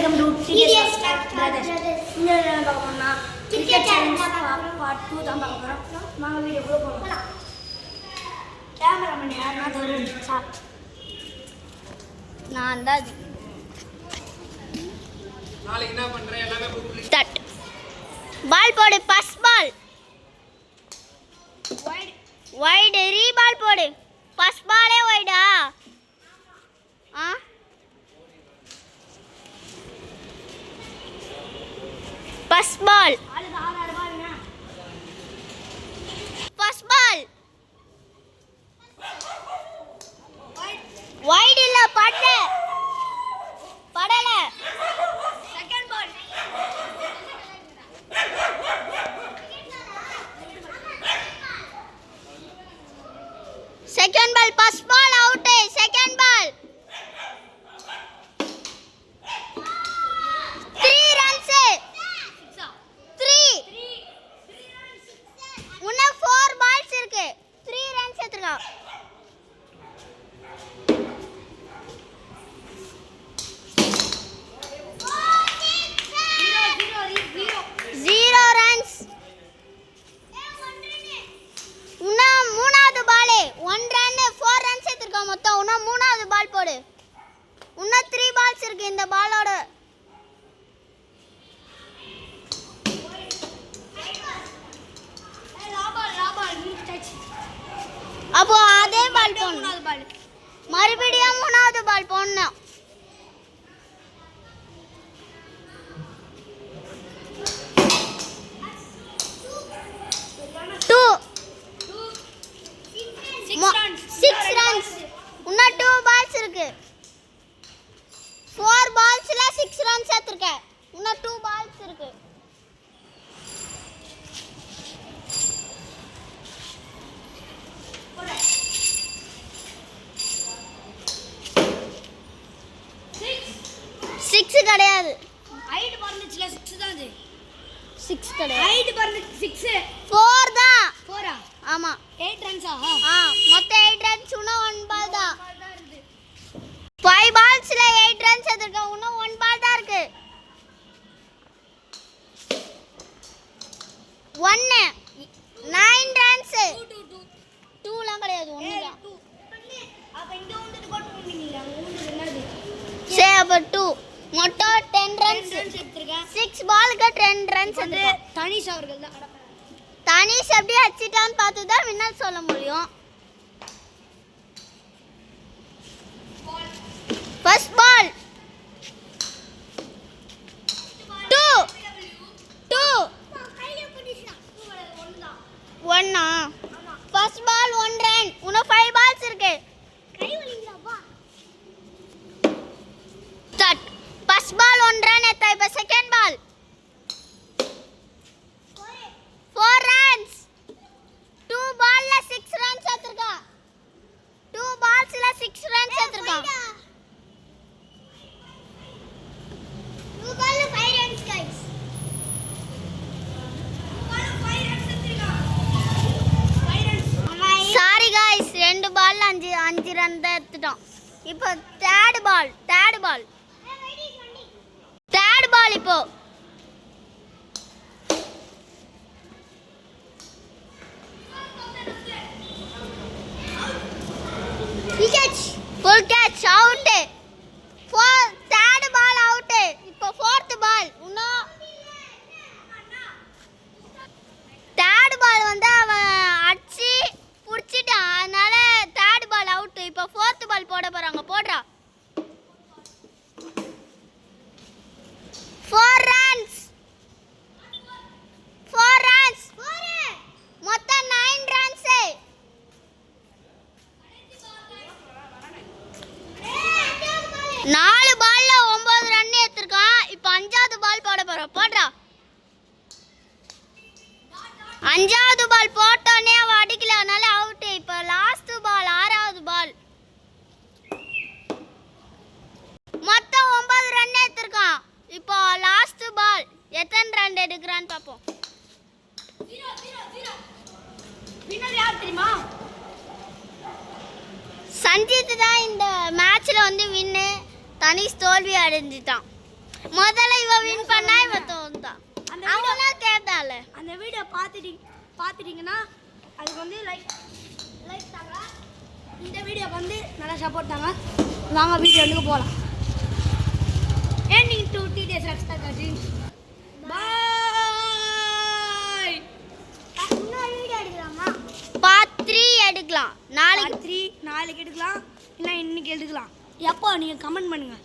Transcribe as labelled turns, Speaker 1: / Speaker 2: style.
Speaker 1: Welcome to TDS brothers. இந்த என்ன பார்க்க போறோம்னா கிரிக்கெட் சேலஞ்ச் பார்ட் 2 தான் பார்க்க போறோம். வாங்க வீடியோக்குள்ள போகலாம். கேமராமேன் யாருன்னா தருண் சார். நான் தான்
Speaker 2: நாளைக்கு என்ன பண்றேன் எல்லாமே புக்
Speaker 3: ஸ்டார்ட். பால் போடு. Pass ball. வைடு ரீ பால் போடு. பாஸ் பாலே வைடா? First ball. First ball. Wide இல்ல படல. படல.
Speaker 1: Second ball.
Speaker 3: Second ball, first ball out. Second ball. 3 runs. 3. உன்ன 4 balls இருக்கு. 3 runs எடுத்துக்கோ. Zero runs. உன்ன மூணாவது பால் 1 run 4 runs எடுத்துக்கோ. மொத்தம் உன்ன மூணாவது பால் போடு. உன்ன 3 balls இருக்கு இந்த பாலோட. அப்போ அதே பால் போடணும். மறுபடியும் மூணாவது பால் போடணும். Six runs. உன்ன 2 balls இருக்கு. 4 ballsல 6 runs எடுத்துக்க. உன்ன 2 balls இருக்கு. சிக்ஸ் கிடையாது.
Speaker 1: ஹைட் பறந்துச்சுல 6 தான் அது.
Speaker 3: 6 கிடையாது.
Speaker 1: ஹைட் பறந்துச்சு 6.
Speaker 3: 4 தான்.
Speaker 1: 4ஆ?
Speaker 3: ஆமா.
Speaker 1: 8 ரன்ஸா?
Speaker 3: மொத்தம் 8 runs. உன்ன 1 ball தான். 5 ballsல 8 runs எடுத்துக்க. உன்ன 1 ball தான் இருக்கு. 1 9 runs. 2 லாம் கிடையாது. 1 தான்.
Speaker 1: அப்ப இங்க வந்து போட்டு வந்தீங்க. உங்களுக்கு என்னது?
Speaker 3: சரி அப்ப 2 மொத்தம் 10 runs.
Speaker 1: 10 runs எடுத்துர்க்கேன்.
Speaker 3: 6 ballக்கு 10 runs
Speaker 1: வந்து
Speaker 3: எடுத்துக்க.
Speaker 1: தனிஷ் அவர்கள் தான்.
Speaker 3: தனிஷ் எப்படி அடிச்சிட்டான்னு பார்த்து தான் வின்னர் சொல்ல முடியும். First ball 2 1 first ball 1 run. இன்னும் 5 balls இருக்கு. ஸ்டார்ட். ஃபர்ஸ்ட் பால் 1 ரன் எடுத்தா. இப்ப செகண்ட் பால் 4 runs. 2 ballல 6 runs எடுத்துர்க்கா. 2 ballsல 6 runs எடுத்துர்க்கா. 2 ballல 5 runs guys. 5 runs எடுத்துர்க்கா. 5 runs. சாரி guys, 2 ballல 5 run தான் எடுத்துட்டோம். இப்போ third ball இப்போ full catch out. Third ball out. இப்போ fourth ball. இன்னும் third ball வந்து அவன் அடிச்சு புடிச்சிட்டான். அதனால third ball out. இப்போ fourth ball போட போறாங்க. போடுறா. 4 runs. மொத்தம் 9 runs. 4 பால்ல 9 ரன் எடுத்துர்க்கான். இப்போ 5வது பால் போட போறோம். போடுறா. 5வது பால் போட்டோனே அவ அடிக்கல. அதனால அவுட். இப்போ லாஸ்ட் பால் 6வது பால். மொத்தம் 9 ரன் எடுத்துர்க்கான். இப்போ லாஸ்ட் பால் எத்தனை ரன் எடுக்கறான்னு பாப்போம்.
Speaker 1: வின்னர் யார் தெரியுமா?
Speaker 3: சஞ்சித் தான் இந்த மேட்ச்ல வந்து வின்னு. தனிஷ் தோல்வி அடைஞ்சிட்டான். முதல்ல இவ வின் பண்ணா இவ தோந்தா அவனா கேட்டால
Speaker 1: அந்த வீடியோ பார்த்துட்டீங்கன்னா அதுக்கு வந்து லைக் தாங்க. இந்த வீடியோக்கு வந்து நல்லா சப்போர்ட் தாங்க. வாங்க வீடியோக்கு போகலாம். Ending to TDS rockstar cousins. Bye. இன்னொரு வீடியோ எடுக்கலாமா?
Speaker 3: பார்ட் 3 எடுக்கலாம். நாளைக்கு
Speaker 1: நாளைக்கு எடுக்கலாம். இல்லை இன்னைக்கு எடுக்கலாம். எப்போ நீங்கள் கமெண்ட் பண்ணுங்கள்.